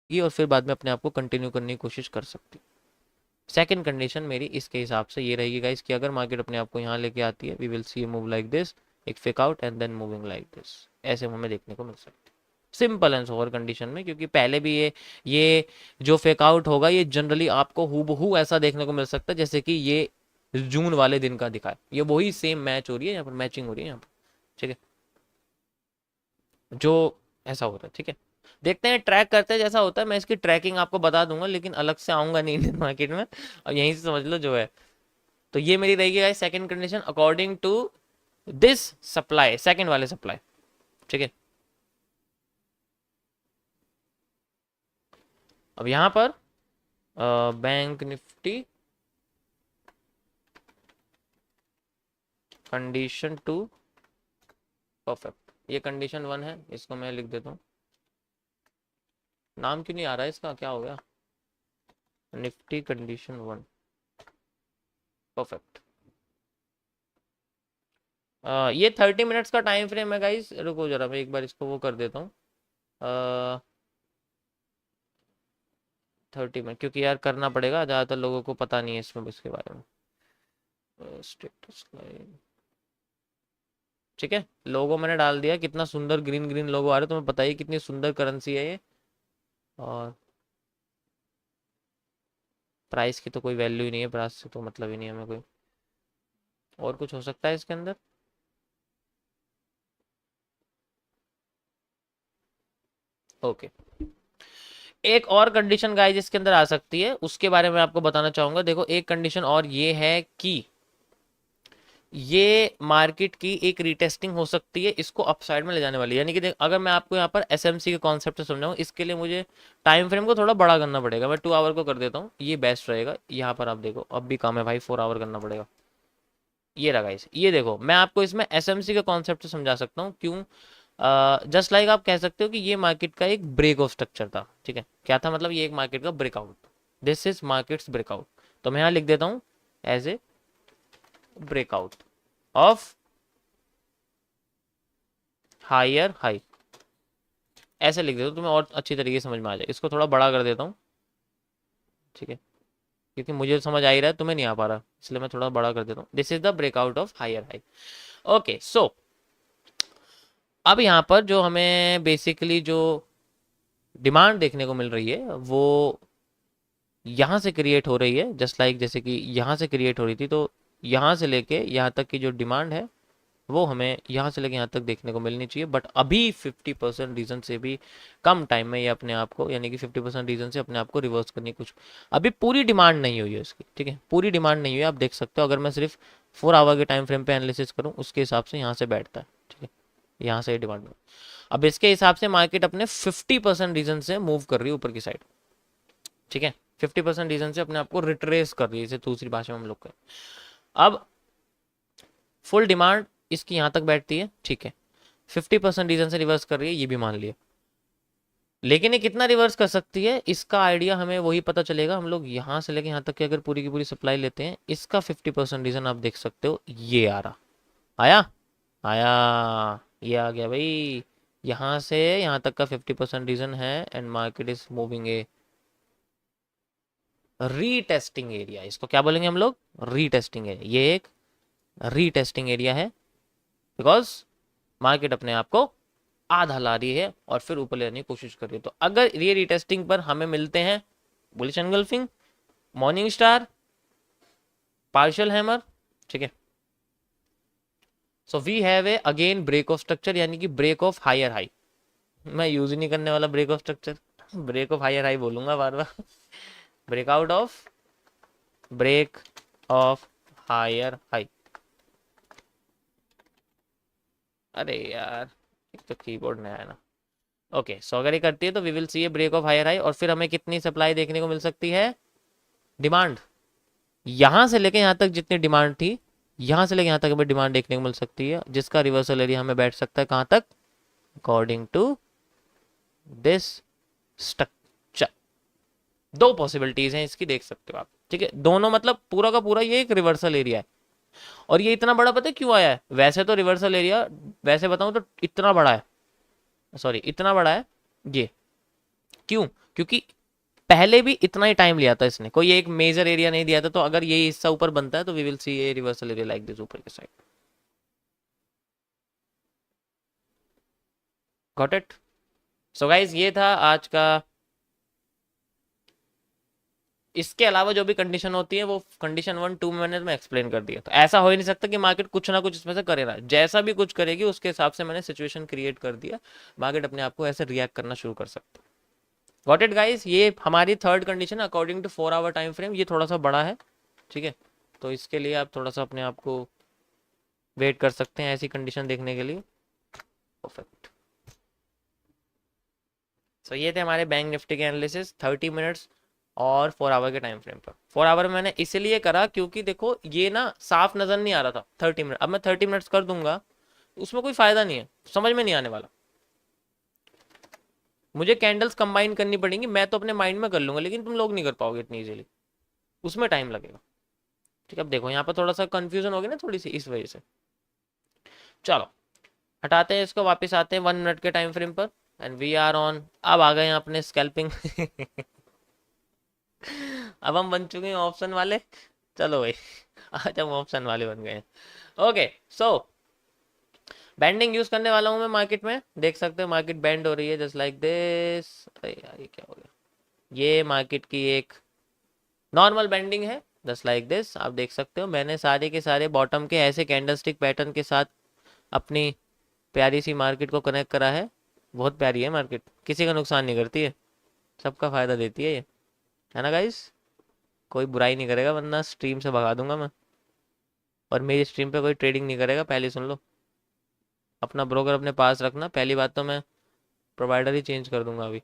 ये और फिर बाद में अपने आप को कंटिन्यू करने की कोशिश कर सकती है। सेकंड कंडीशन मेरी इसके हिसाब से ये रहेगी गाइस कि अगर मार्केट अपने आप को यहाँ लेके आती है, we will see move like this, एक fake out and then moving like this, ऐसे हमें देखने को मिल सकती है सिंपल एंड सोवर कंडीशन में। क्योंकि पहले भी ये जो फेक आउट होगा ये जनरली आपको हूबहू ऐसा देखने को मिल सकता है जैसे कि ये जून वाले दिन का दिखा है, ये वही सेम मैच हो रही है यहाँ पर, मैचिंग हो रही है यहाँ पर, ठीक है, जो ऐसा हो रहा है, ठीक है। देखते हैं, ट्रैक करते हैं जैसा होता है, मैं इसकी ट्रैकिंग आपको बता दूंगा, लेकिन अलग से आऊंगा नहीं इंडियन मार्केट में, अब यहीं से समझ लो जो है। तो ये मेरी रहेगी guys second condition according to this supply, second वाले सप्लाई, ठीक है। अब यहां पर bank Nifty condition two perfect, ये कंडीशन वन है, इसको मैं लिख देता हूँ। नाम क्यों नहीं आ रहा है इसका, क्या हो गया, निफ्टी कंडीशन वन परफेक्ट। ये 30 मिनट्स का टाइम फ्रेम है गाइस, रुको जरा मैं एक बार इसको वो कर देता हूँ 30 मिनट, क्योंकि यार करना पड़ेगा, ज़्यादातर लोगों को पता नहीं है इसमें इसके बारे में। स्टेटस लाइन, ठीक है, लोगो मैंने डाल दिया, कितना सुंदर ग्रीन ग्रीन लोगो आ रहे हैं, तुम्हें पता ही कितनी सुंदर करेंसी है ये। और प्राइस की तो कोई वैल्यू ही नहीं है, प्राइस से तो मतलब ही नहीं है हमें कोई। और कुछ हो सकता है इसके अंदर, ओके। एक और कंडीशन गाइस इसके अंदर आ सकती है, उसके बारे में आपको बताना चाहूंगा। देखो एक कंडीशन और ये है कि ये मार्केट की एक रीटेस्टिंग हो सकती है, इसको अपसाइड में ले जाने वाली है। यानी कि अगर मैं आपको यहाँ पर एसएमसी के कॉन्सेप्ट से समझाऊं, इसके लिए मुझे टाइम फ्रेम को थोड़ा बड़ा करना पड़ेगा। मैं 2 आवर को कर देता हूँ, ये बेस्ट रहेगा। यहाँ पर आप देखो अब भी कम है भाई, 4 आवर करना पड़ेगा। ये रहा गाइस, ये देखो मैं आपको इसमें एसएमसी के कॉन्सेप्ट से समझा सकता हूँ। क्यों, जस्ट लाइक आप कह सकते हो कि ये मार्केट का एक ब्रेक ऑफ स्ट्रक्चर था, ठीक है। क्या था मतलब, ये एक मार्केट का breakout, this is market's breakout. तो मैं यहाँ लिख देता हूँ as a breakout of higher high, ऐसे लिख देता हूँ, तुम्हें और अच्छी तरीके से समझ में आ जाए। इसको थोड़ा बड़ा कर देता हूँ, ठीक है, क्योंकि मुझे समझ आ ही रहा है, तुम्हें नहीं आ पा रहा, इसलिए मैं थोड़ा बड़ा कर देता हूँ। This is the breakout of higher high, okay. So अब यहाँ पर जो हमें बेसिकली जो डिमांड देखने को मिल रही है वो यहाँ से क्रिएट हो रही है, जस्ट लाइक जैसे कि यहाँ से क्रिएट हो रही थी। तो यहाँ से लेके यहाँ तक की जो डिमांड है वो हमें यहाँ से लेके यहाँ तक देखने को मिलनी चाहिए। बट अभी 50% रीजन से भी कम टाइम में ये अपने आप को, यानी कि 50% रीजन से अपने आप को रिवर्स करने की कुछ, अभी पूरी डिमांड नहीं हुई है इसकी, ठीक है, पूरी डिमांड नहीं हुई है। आप देख सकते हो, अगर मैं सिर्फ 4 आवर के टाइम फ्रेम पे एनालिसिस करूँ उसके हिसाब से यहाँ से बैठता है, ठीक है, यहाँ से डिमांड। अब इसके हिसाब से मार्केट अपने 50% रीजन से मूव कर रही है ऊपर की साइड, ठीक है, 50% रीजन से अपने आप को रिट्रेस कर रही है, इसे दूसरी भाषा में हम लोग कहें। अब फुल डिमांड इसकी यहां तक बैठती है, ठीक है, 50% रीजन से रिवर्स कर रही है, ये भी मान लिया। लेकिन ये कितना रिवर्स कर सकती है इसका आइडिया हमें वही पता चलेगा, हम लोग यहां से लेके यहां तक की अगर पूरी की पूरी सप्लाई लेते हैं। इसका 50% रीजन आप देख सकते हो, ये आ रहा, आया आया, ये आ गया भाई, यहां से यहां तक का 50% रीजन है and market is moving A retesting area. इसको क्या बोलेंगे हम लोग, रीटेस्टिंग एरिया। ये एक रीटेस्टिंग एरिया है, बिकॉज मार्केट अपने आप को आधा ला रही है और फिर ऊपर लेने की कोशिश कर रही है। तो अगर ये रीटेस्टिंग पर हमें मिलते हैं bullish engulfing, morning star, partial hammer, ठीक है, so we have a again break of structure, यानी कि ब्रेक ऑफ हायर हाई। मैं यूज ही नहीं करने वाला break of structure, break of higher high बोलूंगा बार बार। Breakout of, break of higher high, अरे यार एक तो कीबोर्ड नया है ना। ओके, सो अगर ये करती है तो we will see a break of higher high, और फिर हमें कितनी सप्लाई देखने को मिल सकती है, डिमांड यहां से लेके यहां तक जितनी डिमांड थी, यहां से लेके यहां तक हमें डिमांड देखने को मिल सकती है, जिसका रिवर्सल एरिया हमें बैठ सकता है कहां तक, अकॉर्डिंग टू दिस स्ट्रक्चर। दो पॉसिबिलिटीज हैं इसकी, देख सकते हो आप, ठीक है, दोनों मतलब पूरा का पूरा ये एक रिवर्सल एरिया है। और ये इतना बड़ा पता है क्यों आया है, वैसे तो रिवर्सल एरिया, वैसे बताऊं तो इतना बड़ा है, सॉरी इतना बड़ा है ये, क्यों, क्योंकि पहले भी इतना ही टाइम लिया था इसने, कोई एक मेजर एरिया नहीं दिया था। तो अगर ये हिस्सा ऊपर बनता है तो we will see a reversal area like this ऊपर के side. Got it? So guys ये था आज का। इसके अलावा जो भी कंडीशन होती है वो कंडीशन 1 2 में मैंने एक्सप्लेन कर दिया। तो ऐसा हो ही नहीं सकता कि मार्केट कुछ ना कुछ इसमें से करे ना, जैसा भी कुछ करेगी उसके हिसाब से मैंने सिचुएशन क्रिएट कर दिया, मार्केट अपने आप को ऐसे रिएक्ट करना शुरू कर सकता है। Got it guys? ये हमारी third condition according to 4 hour time frame. ये थोड़ा सा बड़ा है, ठीक है, तो इसके लिए आप थोड़ा सा अपने आप को वेट कर सकते हैं ऐसी कंडीशन देखने के लिए। परफेक्ट। सो ये थे हमारे बैंक निफ्टी के एनालिसिस 30 मिनट्स और 4 आवर के टाइम फ्रेम पर। 4 आवर मैंने इसलिए करा क्योंकि देखो ये ना साफ नजर नहीं आ रहा था 30 मिनट। अब मैं 30 मिनट्स कर दूंगा, उसमें कोई फायदा नहीं है, समझ में नहीं आने वाला। मुझे कैंडल्स कंबाइन करनी पड़ेंगी, मैं तो अपने माइंड में कर लूंगा, लेकिन तुम लोग नहीं कर पाओगे इतनी इजीली, उसमें टाइम लगेगा। ठीक है, अब देखो यहाँ पर थोड़ा सा कंफ्यूजन हो गया ना थोड़ी सी, इस वजह से। चलो हटाते हैं इसको, वापस आते हैं 1 मिनट के टाइम फ्रेम पर एंड वी आर ऑन। अब आ गए हैं अपने स्कैल्पिंग अब हम बन चुके हैं ऑप्शन वाले। चलो भाई आज हम ऑप्शन वाले बन गए हैं। ओके सो बैंडिंग यूज करने वाला हूं मैं मार्केट में। देख सकते हो मार्केट बैंड हो रही है जस्ट लाइक दिस। अरे यार ये क्या हो गया? ये मार्केट की एक नॉर्मल बैंडिंग है जस्ट लाइक दिस। आप देख सकते हो मैंने सारे के सारे बॉटम के ऐसे कैंडलस्टिक पैटर्न के साथ अपनी प्यारी सी मार्केट को कनेक्ट करा है। बहुत प्यारी है मार्केट, किसी का नुकसान नहीं करती है, सबका फायदा देती है ये, है ना गाइस? कोई बुराई नहीं करेगा वरना स्ट्रीम से भगा दूंगा मैं, और मेरी स्ट्रीम पे कोई ट्रेडिंग नहीं करेगा, पहले सुन लो। अपना ब्रोकर अपने पास रखना। पहली बात तो मैं प्रोवाइडर ही चेंज कर दूंगा अभी।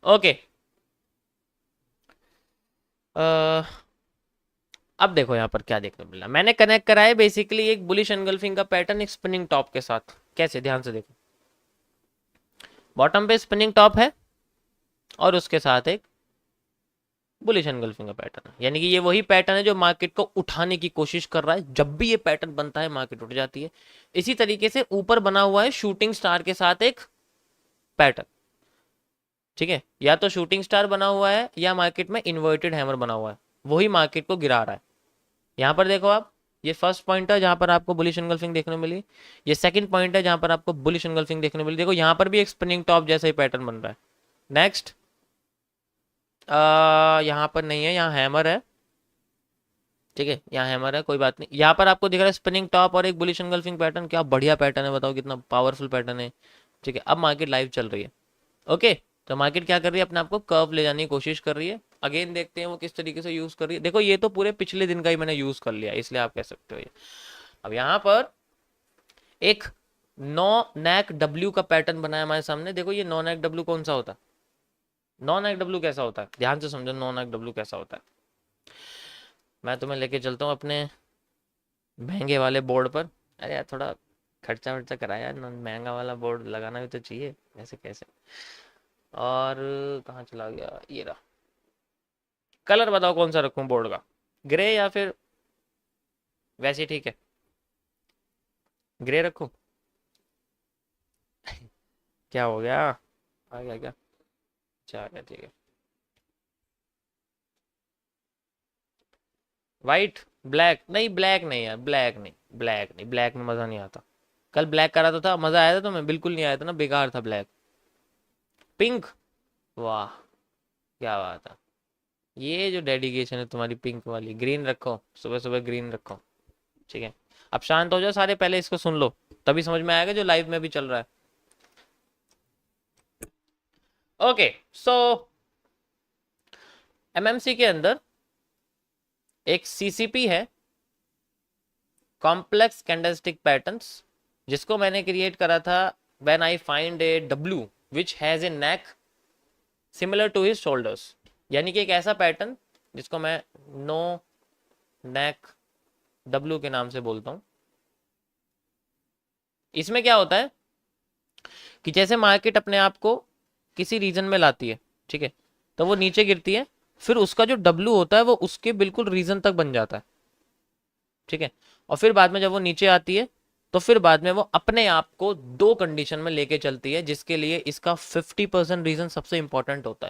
ओके अब देखो यहाँ पर क्या देखने मिला। मैंने कनेक्ट करा है बेसिकली एक बुलिश एंगल्फिंग का पैटर्न एक स्पिनिंग टॉप के साथ। कैसे? ध्यान से देखो, बॉटम पे स्पिनिंग टॉप है और उसके साथ एक बुलिश एंगल्फिंग का पैटर्न है, यानी कि ये वही पैटर्न है जो मार्केट को उठाने की कोशिश कर रहा है। जब भी ये पैटर्न बनता है मार्केट उठ जाती है। इसी तरीके से ऊपर बना हुआ है शूटिंग स्टार के साथ एक पैटर्न, ठीक है, या तो शूटिंग स्टार बना हुआ है या मार्केट में इन्वर्टेड हैमर बना हुआ है, वही मार्केट को गिरा रहा है। यहाँ पर देखो आप, ये फर्स्ट पॉइंट है जहां पर आपको बुलिश एंगल्फिंग देखने मिली, ये सेकंड पॉइंट है जहां पर आपको बुलिश एंगल्फिंग देखने मिली। देखो यहाँ पर भी एक स्पिनिंग टॉप जैसा ही पैटर्न बन रहा है। नेक्स्ट यहाँ पर नहीं है, यहाँ हैमर है, ठीक है, यहाँ हैमर है, कोई बात नहीं। यहाँ पर आपको दिख रहा है स्पिनिंग टॉप और एक बुलिश एंगल्फिंग पैटर्न। क्या बढ़िया पैटर्न है, बताओ कितना पावरफुल पैटर्न है, ठीक है। अब मार्केट लाइव चल रही है, ओके। तो मार्केट क्या कर रही है, अपने आप को कर्व ले जाने की कोशिश कर रही है। अगेन देखते हैं वो किस तरीके से यूज कर रही है। देखो ये तो पूरे पिछले दिन का ही मैंने यूज कर लिया, इसलिए आप कह सकते हो ये। अब यहाँ पर एक नो नेक डब्ल्यू का पैटर्न बनाया हमारे सामने। देखो ये नो नेक डब्ल्यू कौन सा होता है, नो नेक डब्ल्यू कैसा होता है, ध्यान से समझो नो नेक डब्ल्यू कैसा होता है। मैं तुम्हें लेके चलता हूँ अपने महंगे वाले बोर्ड पर। अरे यार थोड़ा खर्चा वर्चा कराया यार, महंगा वाला बोर्ड लगाना भी तो चाहिए, ऐसे कैसे। और कहाँ चला गया, ये रहा। कलर बताओ कौन सा रखूं बोर्ड का, ग्रे या फिर वैसे ही ठीक है, ग्रे रखूं? क्या हो गया, आ गया क्या? अच्छा आ गया, ठीक है। वाइट, ब्लैक नहीं, ब्लैक नहीं यार, ब्लैक नहीं, ब्लैक नहीं, ब्लैक में मज़ा नहीं आता। कल ब्लैक करा तो था, मज़ा आया था तुम्हें? बिल्कुल नहीं आया था ना, बेकार था ब्लैक। पिंक, वाह क्या बात है, ये जो डेडिकेशन है तुम्हारी पिंक वाली। ग्रीन रखो, सुबह सुबह ग्रीन रखो, ठीक है। अब शांत हो जाओ सारे, पहले इसको सुन लो तभी समझ में आएगा जो लाइव में भी चल रहा है। ओके सो एमएमसी के अंदर एक सीसीपी है, कॉम्प्लेक्स कैंडलस्टिक पैटर्न्स, जिसको मैंने क्रिएट करा था when I find a W which has a neck similar to his shoulders. यानी कि एक ऐसा पैटर्न जिसको मैं नो नेक डब्ल्यू के नाम से बोलता हूं। इसमें क्या होता है कि जैसे मार्केट अपने आप को किसी रीजन में लाती है, ठीक है, तो वो नीचे गिरती है, फिर उसका जो डब्ल्यू होता है वो उसके बिल्कुल रीजन तक बन जाता है, ठीक है। और फिर बाद में जब वो नीचे आती है तो फिर बाद में वो अपने आप को दो कंडीशन में लेके चलती है, जिसके लिए इसका 50% रीजन सबसे इंपॉर्टेंट होता है।